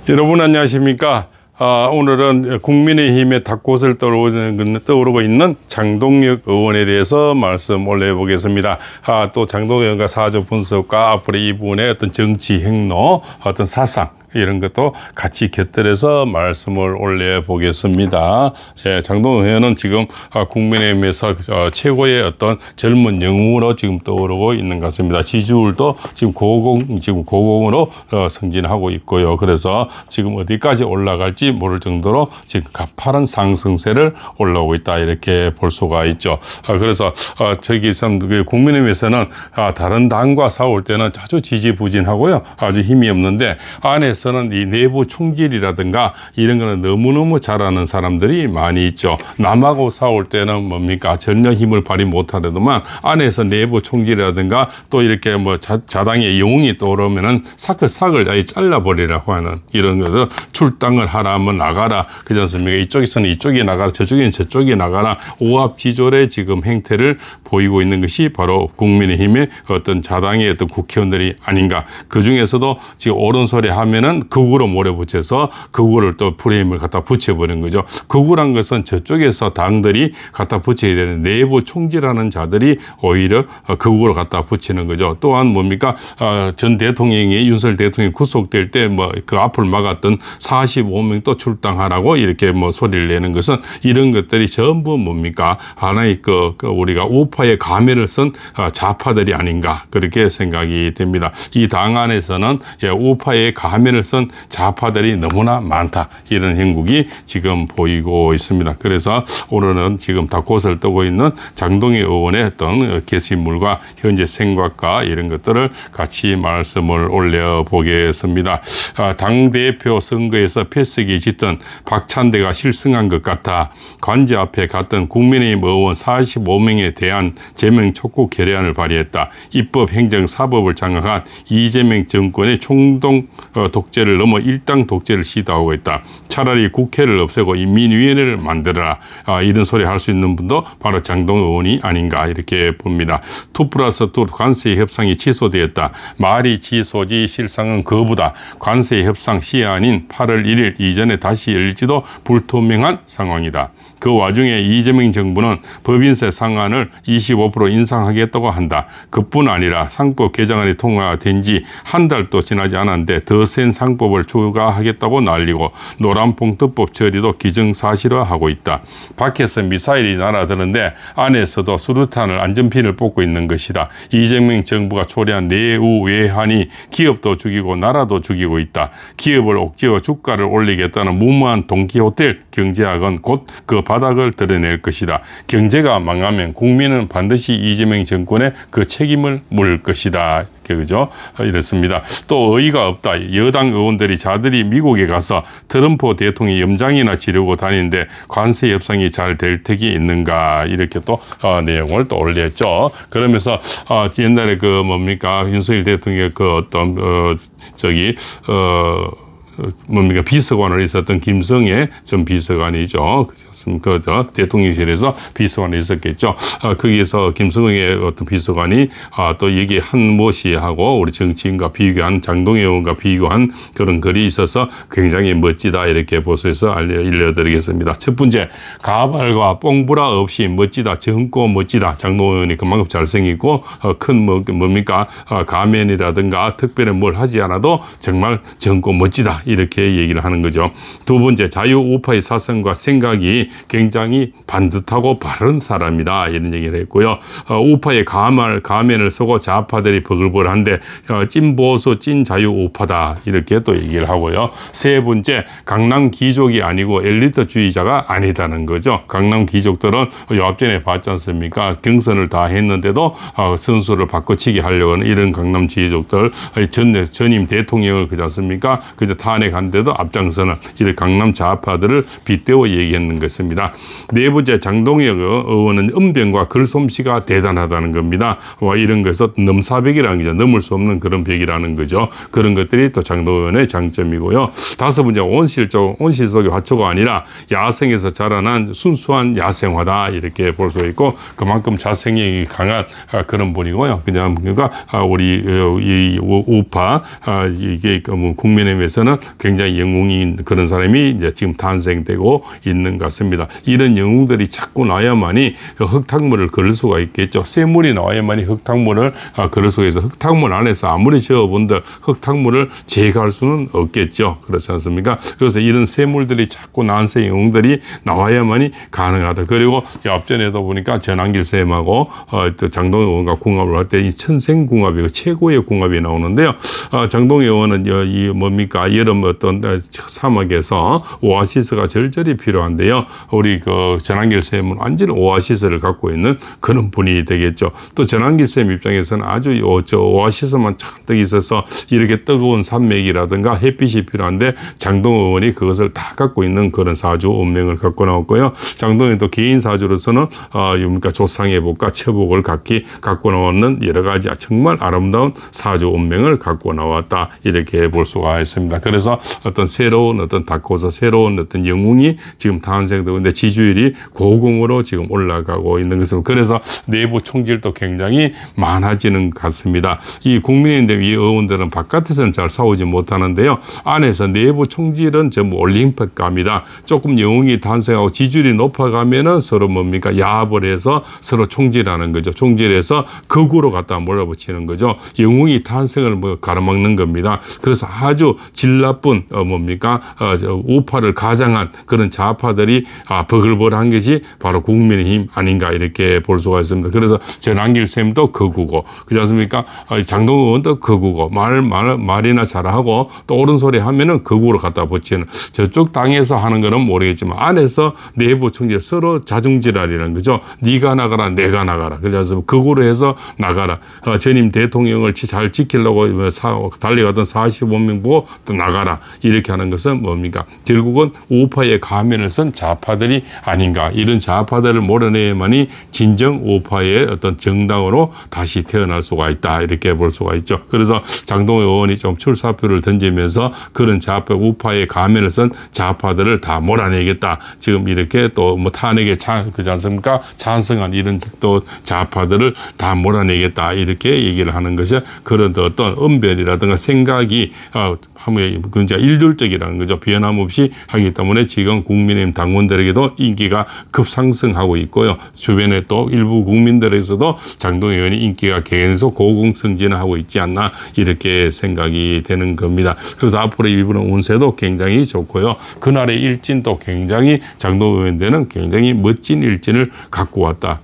여러분 안녕하십니까? 오늘은 국민의힘의 닭곳을 떠오르고 있는 장동혁 의원에 대해서 말씀 올려보겠습니다. 또 장동혁 의원과 사조 분석과 앞으로 이분의 어떤 정치 행로, 어떤 사상 이런 것도 같이 곁들여서 말씀을 올려보겠습니다. 예, 장동혁 의원은 지금 국민의힘에서 최고의 어떤 젊은 영웅으로 지금 떠오르고 있는 것 같습니다. 지지율도 지금 고공으로 승진하고 있고요. 그래서 지금 어디까지 올라갈지 모를 정도로 지금 가파른 상승세를 올라오고 있다 이렇게 볼 수가 있죠. 그래서 저기 국민의힘에서는 다른 당과 싸울 때는 아주 지지부진하고요, 아주 힘이 없는데 안에서는 이 내부 총질이라든가 이런 거는 너무너무 잘하는 사람들이 많이 있죠. 남하고 싸울 때는 뭡니까? 전혀 힘을 발휘 못하더만 안에서 내부 총질이라든가 또 이렇게 뭐 자당의 영웅이 떠오르면은 사클 아예 잘라버리라고 하는 이런 것을 출당을 하라면 나가라. 그렇지 않습니까? 이쪽에서는 이쪽에 나가라. 저쪽에는 저쪽에 나가라. 오합지졸의 지금 행태를 보이고 있는 것이 바로 국민의힘의 어떤 자당의 어떤 국회의원들이 아닌가. 그 중에서도 지금 옳은 소리 하면은 극우로 몰아붙여서 극우를 또 프레임을 갖다 붙여버린 거죠. 극우란 것은 저쪽에서 당들이 갖다 붙여야 되는 내부 총질하는 자들이 오히려 극우로 갖다 붙이는 거죠. 또한 뭡니까? 전 대통령이 윤석열 대통령이 구속될 때 뭐 그 앞을 막았던 45명 또 출당하라고 이렇게 뭐 소리를 내는 것은 이런 것들이 전부 뭡니까? 하나의 우리가 우파의 가면을 쓴 좌파들이 아닌가 그렇게 생각이 됩니다. 이 당 안에서는 우파의 가면을 쓴 좌파들이 너무나 많다. 이런 형국이 지금 보이고 있습니다. 그래서 오늘은 지금 닭곳을 뜨고 있는 장동혁 의원의 어떤 게시물과 현재 생각과 이런 것들을 같이 말씀을 올려보겠습니다. 당대표 선거에서 패색이 짙던 박찬대가 실승한 것 같아 관제 앞에 갔던 국민의힘 의원 45명에 대한 제명 촉구 결의안을 발의했다. 입법, 행정, 사법을 장악한 이재명 정권의 총동 독재를 넘어 일당 독재를 시도하고 있다. 차라리 국회를 없애고 인민위원회를 만들어라. 이런 소리 할 수 있는 분도 바로 장동혁 의원이 아닌가 이렇게 봅니다. 2+2 관세 협상이 취소되었다. 말이 취소지 실상은 거부다. 관세 협상 시한인 8월 1일 이전에 다시 열릴지도 불투명한 상황이다. 그 와중에 이재명 정부는 법인세 상한을 25% 인상하겠다고 한다. 그뿐 아니라 상법 개정안이 통과된 지 한 달도 지나지 않았는데 더 센 상법을 추가하겠다고 난리고 노란봉투법 처리도 기정사실화하고 있다. 밖에서 미사일이 날아드는데 안에서도 수류탄을 안전핀을 뽑고 있는 것이다. 이재명 정부가 초래한 내우 외환이 기업도 죽이고 나라도 죽이고 있다. 기업을 옥죄어 주가를 올리겠다는 무모한 돈키호텔 경제학은 곧 그 바닥을 드러낼 것이다. 경제가 망하면 국민은 반드시 이재명 정권에 그 책임을 물을 것이다. 그죠? 이렇습니다. 또 어이가 없다. 여당 의원들이 자들이 미국에 가서 트럼프 대통령 염장이나 지르고 다니는데 관세 협상이 잘 될 턱이 있는가 이렇게 또 내용을 또 올렸죠. 그러면서 옛날에 윤석열 대통령의 어떤 뭡니까 비서관으로 있었던 김성애 전 비서관이죠. 대통령실에서 비서관이 있었겠죠. 거기에서 김성애 어떤 비서관이 또 여기 한모씨 하고 우리 정치인과 비교한 장동혁 의원과 비교한 그런 글이 있어서 굉장히 멋지다 이렇게 보수해서 알려드리겠습니다. 첫 번째, 가발과 뽕브라 없이 멋지다, 젊고 멋지다. 장동혁 의원이 그만큼 잘생기고 큰 뭡니까 가면이라든가 특별히 뭘 하지 않아도 정말 젊고 멋지다. 이렇게 얘기를 하는 거죠. 두 번째, 자유우파의 사상과 생각이 굉장히 반듯하고 바른 사람이다. 이런 얘기를 했고요. 우파의 가면을 쓰고 좌파들이 버글버글한데 찐보수 찐자유우파다. 이렇게 또 얘기를 하고요. 세 번째, 강남 귀족이 아니고 엘리트주의자가 아니다는 거죠. 강남 귀족들은 앞전에 봤지 않습니까? 경선을 다 했는데도 선수를 바꿔치기 하려고 하는 이런 강남 귀족들, 전임 대통령을 그지 않습니까? 그저 탄핵한데도 앞장서는 이런 강남 좌파들을 빗대어 얘기하는 것입니다. 네 번째, 장동혁 의원은 언변과 글솜씨가 대단하다는 겁니다. 이런 것은 넘사벽이라는 거죠. 넘을 수 없는 그런 벽이라는 거죠. 그런 것들이 또 장동혁 의원의 장점이고요. 다섯 번째, 온실 속의 화초가 아니라 야생에서 자라난 순수한 야생화다. 이렇게 볼 수 있고 그만큼 자생력이 강한 그런 분이고요. 그러니까 우리 이 우파 이게 국민의힘에서는 굉장히 영웅인 그런 사람이 이제 지금 탄생되고 있는 것 같습니다. 이런 영웅들이 자꾸 나야만이 흙탕물을 걸을 수가 있겠죠. 쇠물이 나와야만이 흙탕물을 걸을 수가 있어. 흙탕물 안에서 아무리 저어본들 흙탕물을 제거할 수는 없겠죠. 그렇지 않습니까? 그래서 이런 쇠물들이 자꾸 난세 영웅들이 나와야만이 가능하다. 그리고 앞전에도 보니까 전한길 쌤하고 또 장동혁 의원과 궁합을 할 때 이 천생궁합이 최고의 궁합이 나오는데요. 장동혁 의원은 이 뭡니까 여름 어떤 사막에서 오아시스가 절절히 필요한데요. 우리 그 전한길 쌤은 완전 오아시스를 갖고 있는 그런 분이 되겠죠. 또 전한길 쌤 입장에서는 아주 오아시스만 잔뜩 있어서 이렇게 뜨거운 산맥이라든가 햇빛이 필요한데 장동혁 의원이 그것을 다 갖고 있는 그런 사주 운명을 갖고 나왔고요. 장동혁도 개인 사주로서는 뭡니까 조상의복과 처복을 갖고 나왔는 여러 가지 정말 아름다운 사주 운명을 갖고 나왔다 이렇게 볼 수가 있습니다. 그래서 어떤 새로운 어떤 다코서 새로운 어떤 영웅이 지금 탄생되고 있는데 지지율이 고공으로 지금 올라가고 있는 것은 그래서 내부 총질도 굉장히 많아지는 것 같습니다. 이 국민의힘 이 의원들은 바깥에서는 잘 싸우지 못하는데요. 안에서 내부 총질은 전부 올림픽감이다. 조금 영웅이 탄생하고 지지율이 높아가면은 서로 뭡니까 야합을 해서 서로 총질하는 거죠. 총질해서 극으로 갖다 몰아붙이는 거죠. 영웅이 탄생을 가로막는 겁니다. 그래서 아주 질 나쁜 뭡니까 우파를 가장한 그런 좌파들이 버글버글한 것이 바로 국민의힘 아닌가 이렇게 볼 수가 있습니다. 그래서 전한길 쌤도 극우고 그렇지 않습니까? 장동혁 의원도 극우고 말이나 잘하고 또 옳은 소리 하면은 극우로 갖다 붙이는 저쪽 당에서 하는 거는 모르겠지만 안에서 내부 총질 서로 자중질환이라는 거죠. 네가 나가라 내가 나가라. 그래서 극우로 해서 나가라. 전임 대통령을 잘 지키려고 달려가던 45명 보고 또 나가라. 이렇게 하는 것은 뭡니까? 결국은 우파의 가면을 쓴 좌파들이 아닌가. 이런 좌파들을 몰아내야만이 진정 우파의 어떤 정당으로 다시 태어날 수가 있다. 이렇게 볼 수가 있죠. 그래서 장동혁 의원이 좀 출사표를 던지면서 그런 좌파 우파의 가면을 쓴 좌파들을 다 몰아내겠다. 지금 이렇게 또 뭐 탄핵에 그렇지 않습니까? 찬성한 이런 또 좌파들을 다 몰아내겠다. 이렇게 얘기를 하는 것이 그런 어떤 언변이라든가 생각이 굉장히 일률적이라는 거죠. 변함없이 하기 때문에 지금 국민의힘 당원들에게도 인기가 급상승하고 있고요. 주변에 또 일부 국민들에서도 장동혁 의원이 인기가 계속 고공승진하고 있지 않나 이렇게 생각이 되는 겁니다. 그래서 앞으로 이분의 운세도 굉장히 좋고요. 그날의 일진도 굉장히 장동혁 의원들은 굉장히 멋진 일진을 갖고 왔다.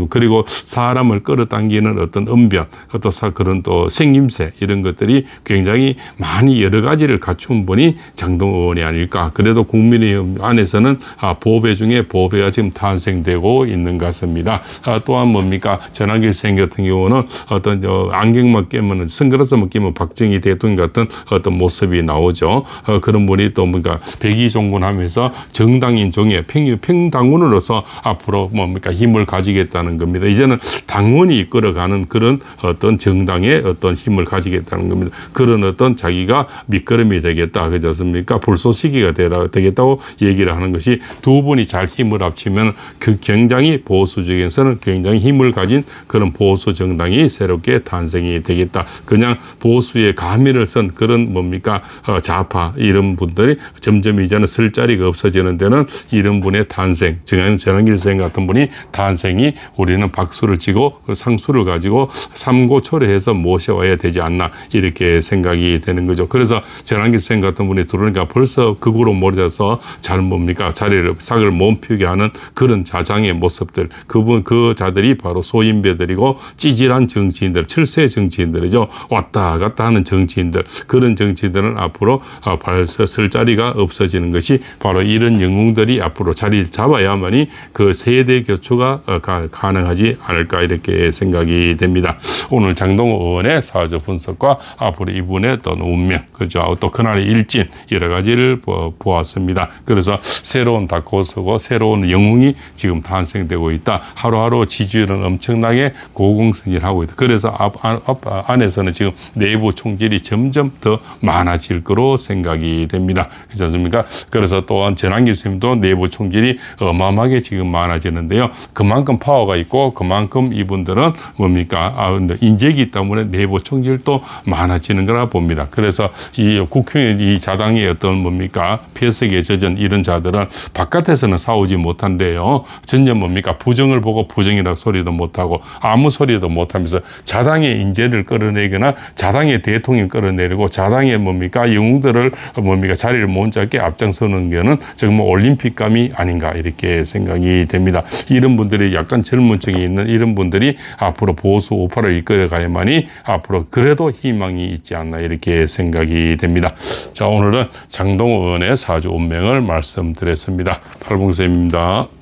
그리고 사람을 끌어당기는 어떤 언변, 어떤 그런 또 생김새 이런 것들이 굉장히 많이 여러 가지를 갖춘 분이 장동혁 의원이 아닐까. 그래도 국민의힘 안에서는 보배 중에 보배가 지금 탄생되고 있는 것 같습니다. 또한 뭡니까? 전한길 쌤 같은 경우는 어떤 안경만 끼면 선글라스만 끼면 박정희 대통령 같은 어떤 모습이 나오죠. 그런 분이 또 뭔가 백의종군하면서 정당인 종에 평당원으로서 앞으로 뭡니까? 힘을 가지겠다는 겁니다. 이제는 당원이 이끌어가는 그런 어떤 정당의 어떤 힘을 가지겠다는 겁니다. 그런 어떤 자기가 밑거름이 되겠다. 그렇지 않습니까? 불쏘시개가 되겠다고 얘기를 하는 것이 두 분이 잘 힘을 합치면 그 굉장히 보수적에서는 굉장히 힘을 가진 그런 보수 정당이 새롭게 탄생이 되겠다. 그냥 보수의 가면을 쓴 그런 뭡니까? 좌파 이런 분들이 점점 이제는 설 자리가 없어지는 데는 이런 분의 탄생, 전한길 쌤 같은 분이 탄생이 우리는 박수를 치고 상수를 가지고 삼고초려해서 모셔와야 되지 않나 이렇게 생각이 되는 거죠. 그래서 전한길 쌤 같은 분이 들어오니까 벌써 극으로 몰려서 잘 뭡니까? 삭을 못 피우게 하는 그런 자장의 모습들. 그 자들이 바로 소인배들이고 찌질한 정치인들, 철새 정치인들이죠. 왔다 갔다 하는 정치인들. 그런 정치인들은 앞으로 설 자리가 없어지는 것이 바로 이런 영웅들이 앞으로 자리를 잡아야만이 그 세대 교체가 가능하지 않을까 이렇게 생각이 됩니다. 오늘 장동혁 의원의 사주 분석과 앞으로 이분의 어떤 운명, 그죠? 또 그날의 일진 여러 가지를 보았습니다. 그래서 새로운 다코스고 새로운 영웅이 지금 탄생되고 있다. 하루하루 지지율은 엄청나게 고공승진하고 있다. 그래서 안에서는 지금 내부 총질이 점점 더 많아질 거로 생각이 됩니다. 그렇지 않습니까? 그래서 또한 전한길 쌤도 내부 총질이 어마어마하게 지금 많아지는데요. 그만큼 파워가 있고 그만큼 이분들은 뭡니까? 인재이기 때문에 내부 총질도 많아지는 거라 봅니다. 그래서 이 이 국회의원 이 자당의 어떤 뭡니까 폐색에 젖은 이런 자들은 바깥에서는 싸우지 못한대요. 전혀 뭡니까 부정을 보고 부정이라고 소리도 못하고 아무 소리도 못하면서 자당의 인재를 끌어내거나 자당의 대통령 끌어내리고 자당의 뭡니까 영웅들을 뭡니까 자리를 못 잡게 앞장서는 게는 정말 올림픽감이 아닌가 이렇게 생각이 됩니다. 이런 분들이 약간 젊은 층이 있는 이런 분들이 앞으로 보수 우파를 이끌어가야만이 앞으로 그래도 희망이 있지 않나 이렇게 생각이 됩니다. 자, 오늘은 장동호 의원의 사주 운명을 말씀드렸습니다. 팔봉쌤입니다.